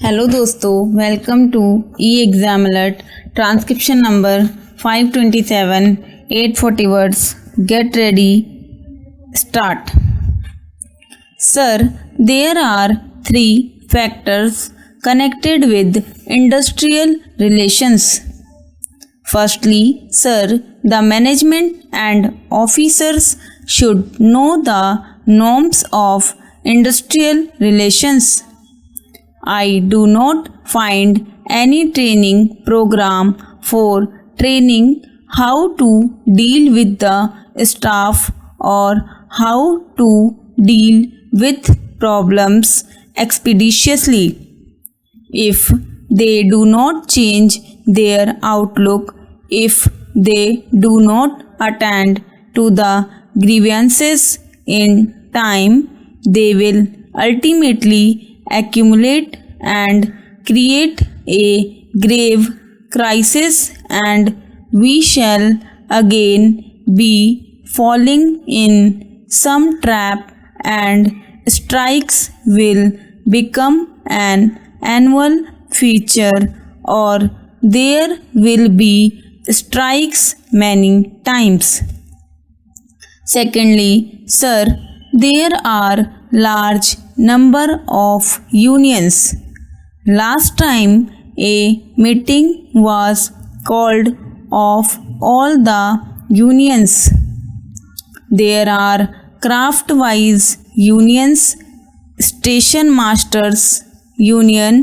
Hello दोस्तों, welcome to e exam alert transcription number 527 840 words. Get ready, start. Sir, there are 3 factors connected with industrial relations. Firstly, sir, the management and officers should know the norms of industrial relations. I do not find any training program for training how to deal with the staff or how to deal with problems expeditiously. If they do not change their outlook, if they do not attend to the grievances in time, they will ultimately accumulate and create a grave crisis, and we shall again be falling in some trap, and strikes will become an annual feature, or there will be strikes many times. Secondly, sir, there are large number of unions. Last time a meeting was called of all the unions. There are craft-wise unions, station masters union,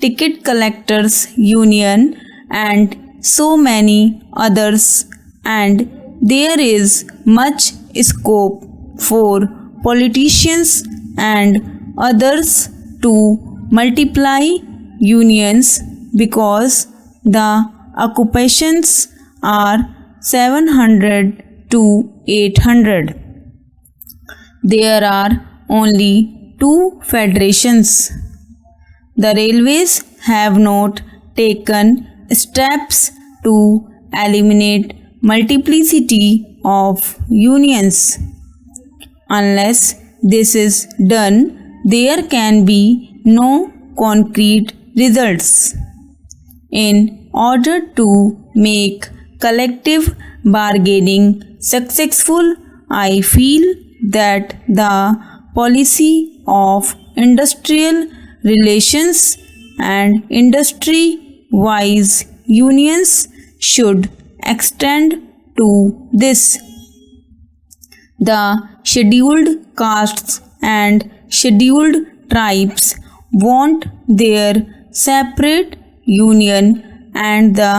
ticket collectors union, and so many others, and there is much scope for politicians and others to multiply unions because the occupations are 700 to 800. There are only 2 federations. The railways have not taken steps to eliminate multiplicity of unions. Unless this is done, there can be no concrete results. In order to make collective bargaining successful, I feel that the policy of industrial relations and industry-wise unions should extend to this. The scheduled castes and scheduled tribes want their separate union, and the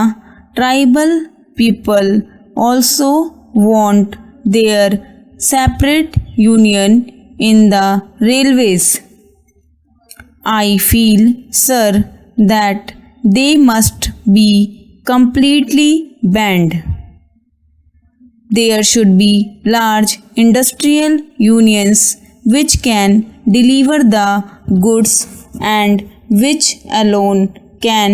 tribal people also want their separate union in the railways. I feel, sir, that they must be completely banned. There should be large industrial unions which can deliver the goods and which alone can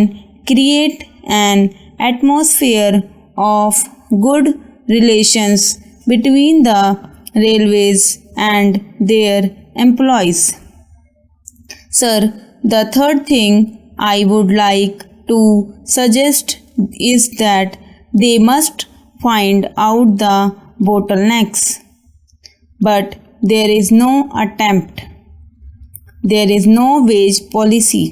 create an atmosphere of good relations between the railways and their employees. Sir, the third thing I would like to suggest is that they must find out the bottlenecks. But there is no attempt. There is no wage policy.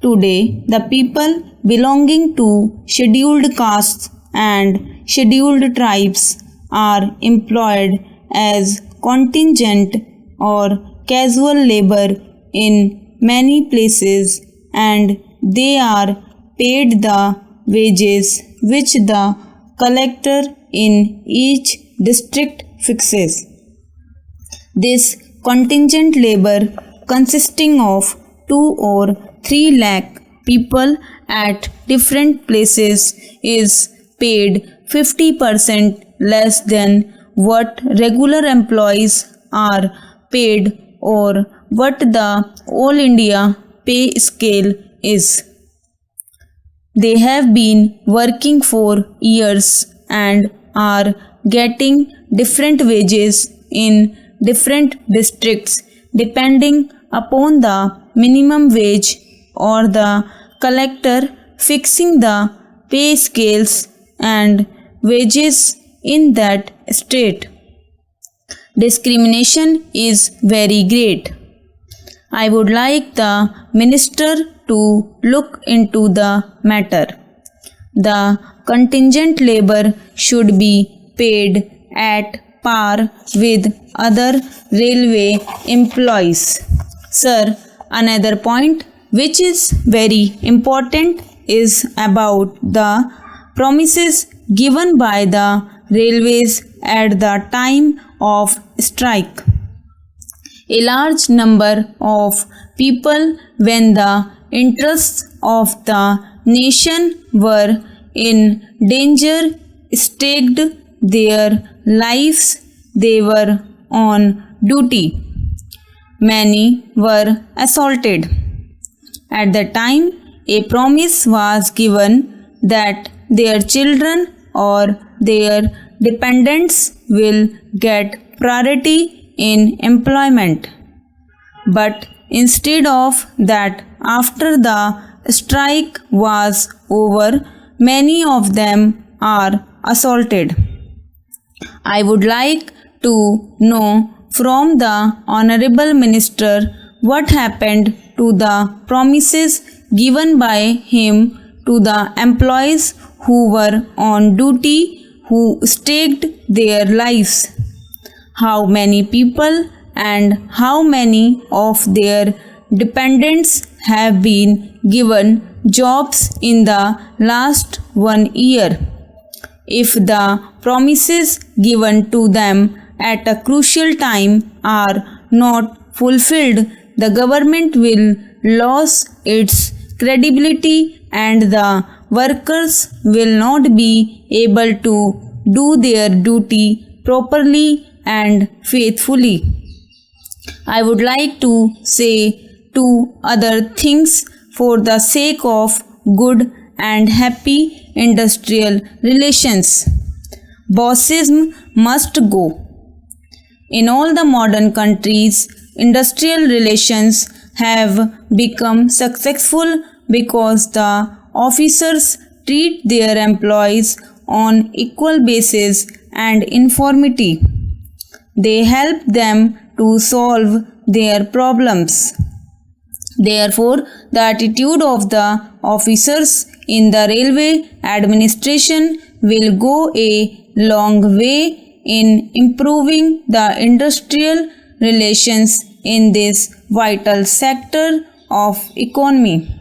Today, the people belonging to scheduled castes and scheduled tribes are employed as contingent or casual labor in many places, and they are paid the wages which the collector in each district fixes. This contingent labor, consisting of 2 or 3 lakh people at different places, is paid 50% less than what regular employees are paid, or what the All India pay scale is. They have been working for years and are getting different wages in different districts depending upon the minimum wage or the collector fixing the pay scales and wages in that state. Discrimination is very great. I would like the minister to look into the matter. The contingent labor should be paid at par with other railway employees. Sir, another point which is very important is about the promises given by the railways at the time of strike. A large number of people, when the interests of the nation were in danger, staked their lives. They were on duty. Many were assaulted. At the time, a promise was given that their children or their dependents will get priority in employment. But instead of that, after the strike was over, many of them are assaulted. I would like to know from the Honorable Minister what happened to the promises given by him to the employees who were on duty, who staked their lives. How many people and how many of their dependents have been given jobs in the last 1 year? If the promises given to them at a crucial time are not fulfilled, the government will lose its credibility and the workers will not be able to do their duty properly and faithfully. I would like to say two other things for the sake of good and happy industrial relations. Bossism must go. In all the modern countries, industrial relations have become successful because the officers treat their employees on equal basis and uniformity. They help them to solve their problems. Therefore, the attitude of the officers in the railway administration will go a long way in improving the industrial relations in this vital sector of economy.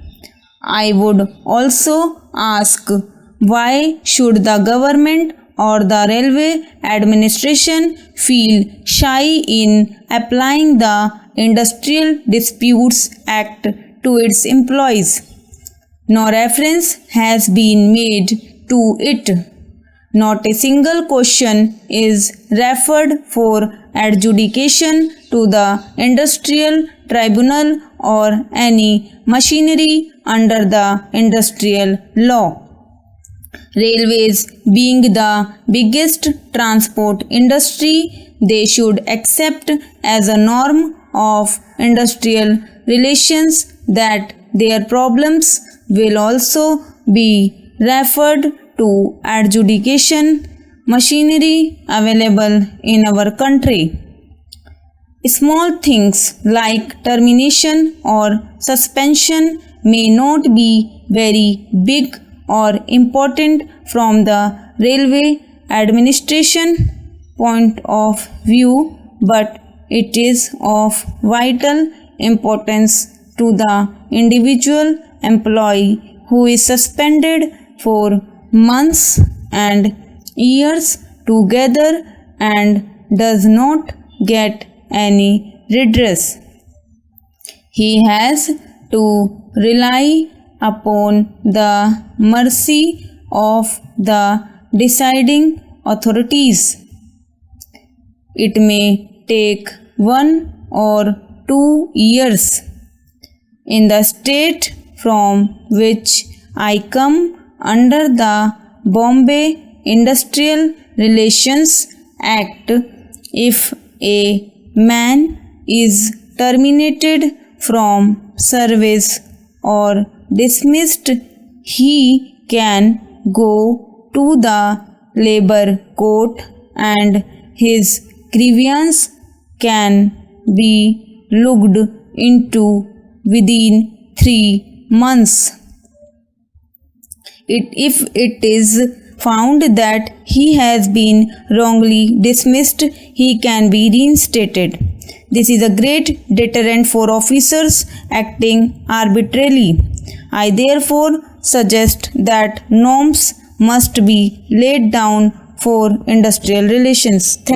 I would also ask, why should the government or the railway administration feel shy in applying the Industrial Disputes Act to its employees? No reference has been made to it. Not a single question is referred for adjudication to the Industrial Tribunal or any machinery under the industrial law. Railways being the biggest transport industry, they should accept as a norm of industrial relations that their problems will also be referred to adjudication machinery available in our country. Small things like termination or suspension may not be very big or important from the railway administration point of view, but it is of vital importance to the individual employee who is suspended for months and years together and does not get any redress. He has to rely upon the mercy of the deciding authorities. It may take 1 or 2 years. In the state from which I come, under the Bombay Industrial Relations Act, if a man is terminated from service or dismissed, he can go to the labor court and his grievance can be looked into within 3 months. If it is found that he has been wrongly dismissed, he can be reinstated. This is a great deterrent for officers acting arbitrarily. I therefore suggest that norms must be laid down for industrial relations.